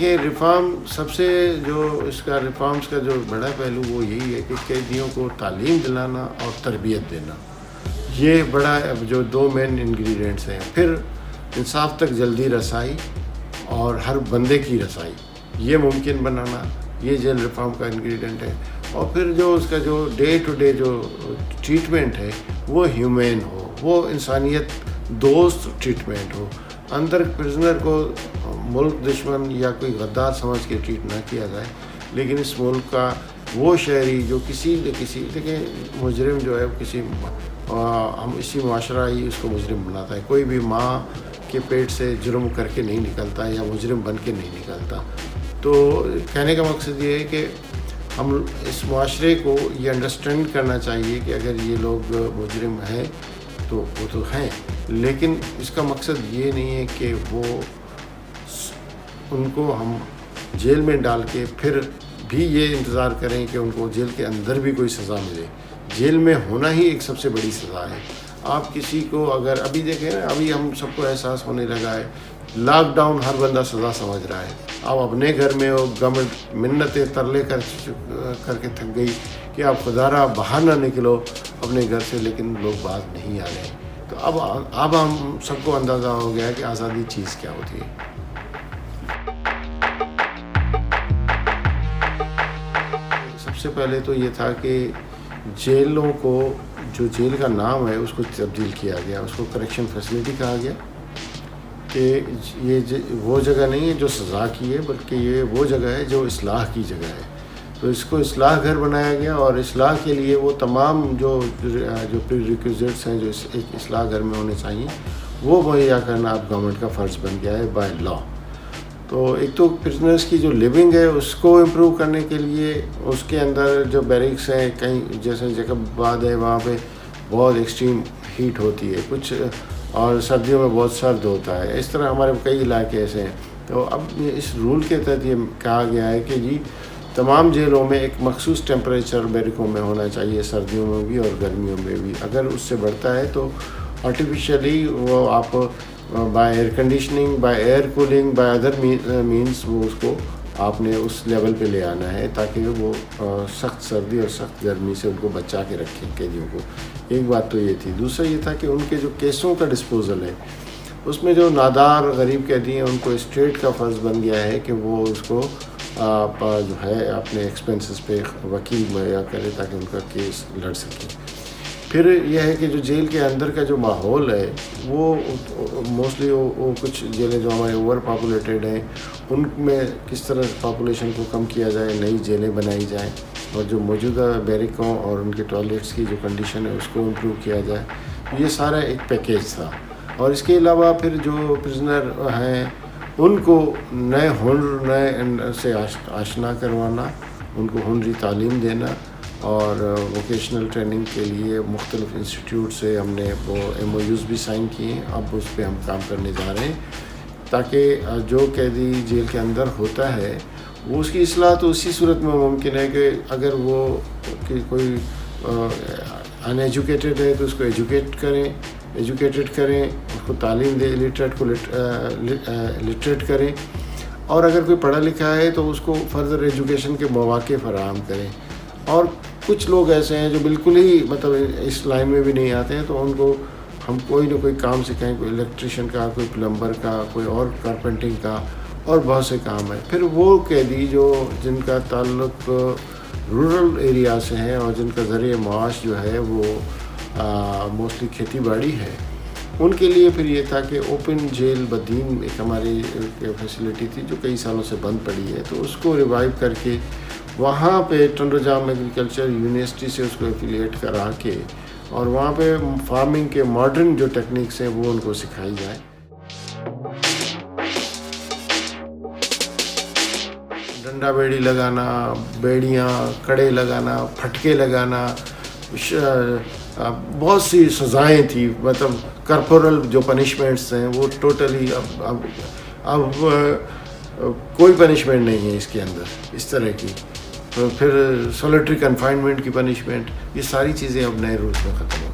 دیکھیں ریفارم سب سے جو اس کا ریفارمز کا جو بڑا پہلو وہ یہی ہے کہ قیدیوں کو تعلیم دلانا اور تربیت دینا، یہ بڑا جو دو مین انگریڈینٹس ہیں. پھر انصاف تک جلدی رسائی اور ہر بندے کی رسائی یہ ممکن بنانا، یہ جیل ریفارم کا انگریڈینٹ ہے. اور پھر جو اس کا جو ڈے ٹو ڈے جو ٹریٹمنٹ ہے وہ ہیومین ہو، وہ انسانیت دوست ٹریٹمنٹ ہو. اندر پرزنر کو ملک دشمن یا کوئی غدار سمجھ کے ٹریٹ نہ کیا جائے، لیکن اس ملک کا وہ شہری جو کسی دیکھیں مجرم جو ہے ہم اسی معاشرہ ہی اس کو مجرم بناتا ہے. کوئی بھی ماں کے پیٹ سے جرم کر کے نہیں نکلتا یا مجرم بن کے نہیں نکلتا. تو کہنے کا مقصد یہ ہے کہ ہم اس معاشرے کو یہ انڈرسٹینڈ کرنا چاہیے کہ اگر یہ لوگ مجرم ہیں تو وہ تو ہیں، لیکن اس کا مقصد یہ نہیں ہے کہ وہ ان کو ہم جیل میں ڈال کے پھر بھی یہ انتظار کریں کہ ان کو جیل کے اندر بھی کوئی سزا ملے. جیل میں ہونا ہی ایک سب سے بڑی سزا ہے. آپ کسی کو اگر ابھی دیکھیں نا، ابھی ہم سب کو احساس ہونے لگا ہے، لاک ڈاؤن ہر بندہ سزا سمجھ رہا ہے. آپ اپنے گھر میں ہو، گورنمنٹ منتیں ترلے کر کے تھک گئی کہ آپ خدا را باہر نہ نکلو اپنے گھر سے، لیکن لوگ باز نہیں آ رہے. تو اب ہم سب کو اندازہ ہو گیا ہے کہ آزادی چیز کیا ہوتی ہے. سب سے پہلے تو یہ تھا کہ جیلوں کو، جو جیل کا نام ہے اس کو تبدیل کیا گیا، اس کو کریکشن فیسلٹی کہا گیا کہ یہ وہ جگہ نہیں ہے جو سزا کی ہے، بلکہ یہ وہ جگہ ہے جو اصلاح کی جگہ ہے. تو اس کو اصلاح گھر بنایا گیا، اور اصلاح کے لیے وہ تمام جو پری ریکوزٹس ہیں جو ایک اصلاح گھر میں ہونے چاہیے وہ مہیا کرنا اب گورنمنٹ کا فرض بن گیا ہے بائی لا. تو ایک تو پرزنرز کی جو لیونگ ہے اس کو امپروو کرنے کے لیے اس کے اندر جو بیرکس ہیں، کہیں جیسے جیکب آباد ہے وہاں پہ بہت ایکسٹریم ہیٹ ہوتی ہے کچھ، اور سردیوں میں بہت سرد ہوتا ہے. اس طرح ہمارے کئی علاقے ایسے ہیں. تو اب اس رول کے تحت یہ کہا گیا ہے کہ جی تمام جیلوں میں ایک مخصوص ٹیمپریچر بیرکوں میں ہونا چاہیے، سردیوں میں بھی اور گرمیوں میں بھی. اگر اس سے بڑھتا ہے تو آرٹیفیشلی وہ آپ by air conditioning, by air cooling, by other means وہ اس کو آپ نے اس لیول پہ لے آنا ہے تاکہ وہ سخت سردی اور سخت گرمی سے ان کو بچا کے رکھیں قیدیوں کو. ایک بات تو یہ تھی. دوسرا یہ تھا کہ ان کے جو کیسوں کا ڈسپوزل ہے اس میں جو نادار غریب قیدی ہیں ان کو اسٹیٹ کا فرض بن گیا ہے کہ وہ اس کو جو ہے اپنے ایکسپنسز پہ وکیل مہیا کرے تاکہ ان کا کیس لڑ سکے. پھر یہ ہے کہ جو جیل کے اندر کا جو ماحول ہے وہ موسٹلی وہ کچھ جیلیں جو ہمارے اوور پاپولیٹڈ ہیں ان میں کس طرح پاپولیشن کو کم کیا جائے، نئی جیلیں بنائی جائیں، اور جو موجودہ بیرکوں اور ان کے ٹوائلٹس کی جو کنڈیشن ہے اس کو امپروو کیا جائے. یہ سارا ایک پیکیج تھا. اور اس کے علاوہ پھر جو پرزنر ہیں ان کو نئے ہنر، نئے سے آشنا کروانا، ان کو ہنری تعلیم دینا، اور ووکیشنل ٹریننگ کے لیے مختلف انسٹیٹیوٹ سے ہم نے وہ MOUs بھی سائن کیے ہیں. اب اس پہ ہم کام کرنے جا رہے ہیں تاکہ جو قیدی جیل کے اندر ہوتا ہے وہ اس کی اصلاح تو اسی صورت میں ممکن ہے کہ اگر وہ کوئی ان ایجوکیٹڈ ہے تو اس کو ایجوکیٹڈ کریں، اس کو تعلیم دیں، لٹریٹ کو لٹریٹ کریں، اور اگر کوئی پڑھا لکھا ہے تو اس کو فردر ایجوکیشن کے مواقع فراہم کریں. اور کچھ لوگ ایسے ہیں جو بالکل ہی مطلب اس لائن میں بھی نہیں آتے ہیں تو ان کو ہم کوئی نہ کوئی کام سکھائیں، کوئی الیکٹریشین کا، کوئی پلمبر کا، کوئی اور کارپینٹنگ کا، اور بہت سے کام ہیں. پھر وہ قیدی جن کا تعلق رورل ایریا سے ہیں اور جن کا ذریعہ معاش جو ہے وہ موسٹلی کھیتی باڑی ہے، ان کے لیے پھر یہ تھا کہ اوپن جیل بدین ایک ہماری فیسلٹی تھی جو کئی سالوں سے بند پڑی ہے، تو اس کو ریوائیو کر کے وہاں پہ ٹنڈو جام ایگریکلچر یونیورسٹی سے اس کو ایفیلیٹ کرا کے اور وہاں پہ فارمنگ کے ماڈرن جو ٹیکنیکس ہیں وہ ان کو سکھائی جائے. ڈنڈا بیڑی لگانا، بیڑیاں، کڑے لگانا، پھٹکے لگانا، بہت سی سزائیں تھیں. مطلب کارپورل جو پنشمنٹس ہیں وہ ٹوٹلی اب کوئی پنشمنٹ نہیں ہے اس کے اندر اس طرح کی. پھر سولیٹری کنفائنمنٹ کی پنشمنٹ، یہ ساری چیزیں اب نئے رولز میں ختم ہو